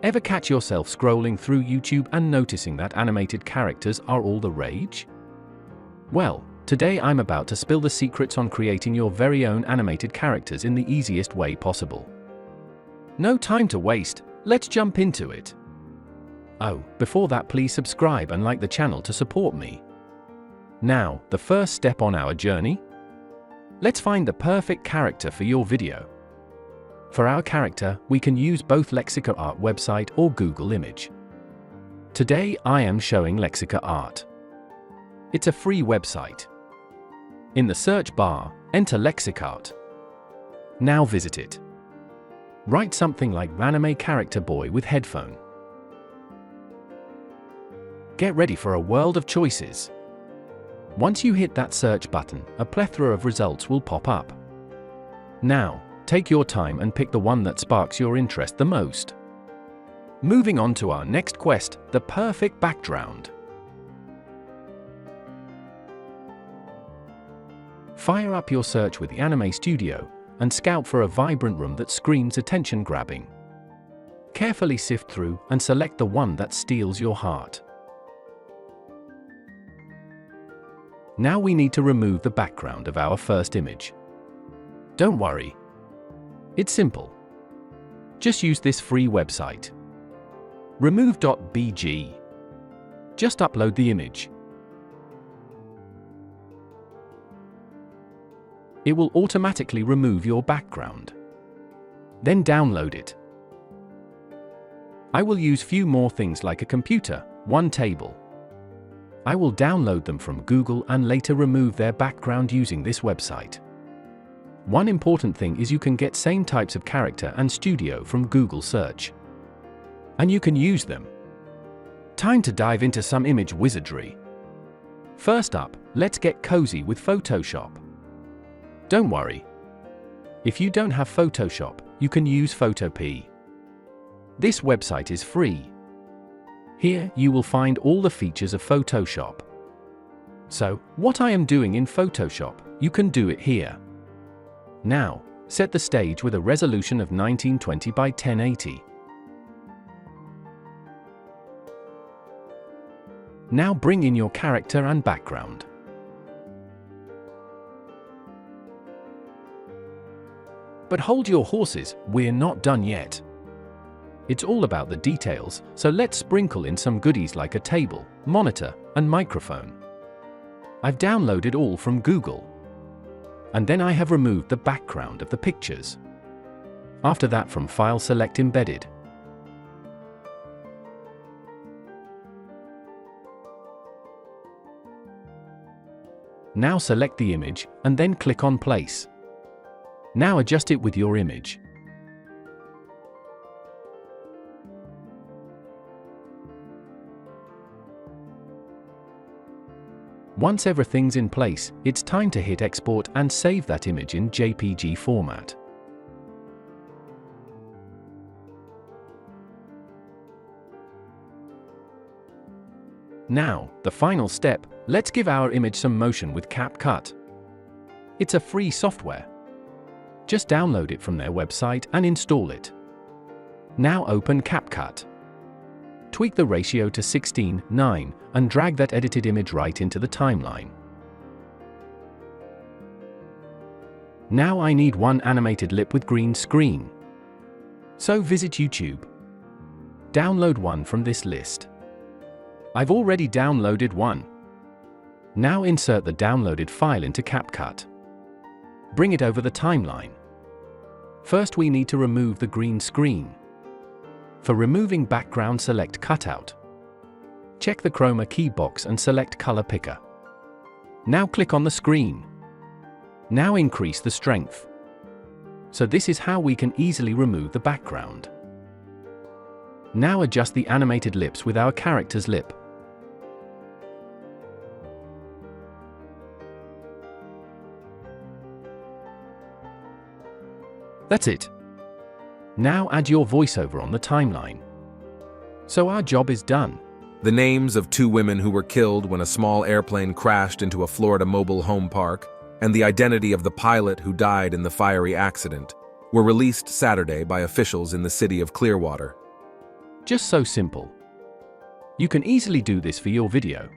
Ever catch yourself scrolling through YouTube and noticing that animated characters are all the rage? Well, today I'm about to spill the secrets on creating your very own animated characters in the easiest way possible. No time to waste, let's jump into it. Oh, before that, please subscribe and like the channel to support me. Now, the first step on our journey? Let's find the perfect character for your video. For our character, we can use both Lexica Art website or Google Image. Today I am showing Lexica Art. It's a free website. In the search bar, enter Lexica Art. Now visit it. Write something like anime character boy with headphone. Get ready for a world of choices. Once you hit that search button, a plethora of results will pop up. Now, take your time and pick the one that sparks your interest the most. Moving on to our next quest, the perfect background. Fire up your search with the Anime Studio and scout for a vibrant room that screams attention-grabbing. Carefully sift through and select the one that steals your heart. Now we need to remove the background of our first image. Don't worry. It's simple. Just use this free website. Remove.bg. Just upload the image. It will automatically remove your background. Then download it. I will use few more things like a computer, one table. I will download them from Google and later remove their background using this website. One important thing is you can get same types of character and studio from Google search. And you can use them. Time to dive into some image wizardry. First up, let's get cozy with Photoshop. Don't worry. If you don't have Photoshop, you can use Photopea. This website is free. Here, you will find all the features of Photoshop. So, what I am doing in Photoshop, you can do it here. Now, set the stage with a resolution of 1920 by 1080. Now bring in your character and background. But hold your horses, we're not done yet. It's all about the details, so let's sprinkle in some goodies like a table, monitor, and microphone. I've downloaded all from Google. And then I have removed the background of the pictures. After that, from File, select Embedded. Now select the image, and then click on Place. Now adjust it with your image. Once everything's in place, it's time to hit export and save that image in JPG format. Now, the final step, let's give our image some motion with Capcut. It's a free software. Just download it from their website and install it. Now open Capcut. Tweak the ratio to 16:9 and drag that edited image right into the timeline. Now I need one animated lip with green screen. So visit YouTube. Download one from this list. I've already downloaded one. Now insert the downloaded file into Capcut. Bring it over the timeline. First we need to remove the green screen. For removing background, select Cutout. Check the Chroma key box and select Color Picker. Now click on the screen. Now increase the strength. So this is how we can easily remove the background. Now adjust the animated lips with our character's lip. That's it. Now add your voiceover on the timeline. So our job is done. The names of 2 women who were killed when a small airplane crashed into a Florida mobile home park, and the identity of the pilot who died in the fiery accident, were released Saturday by officials in the city of Clearwater. Just so simple. You can easily do this for your video.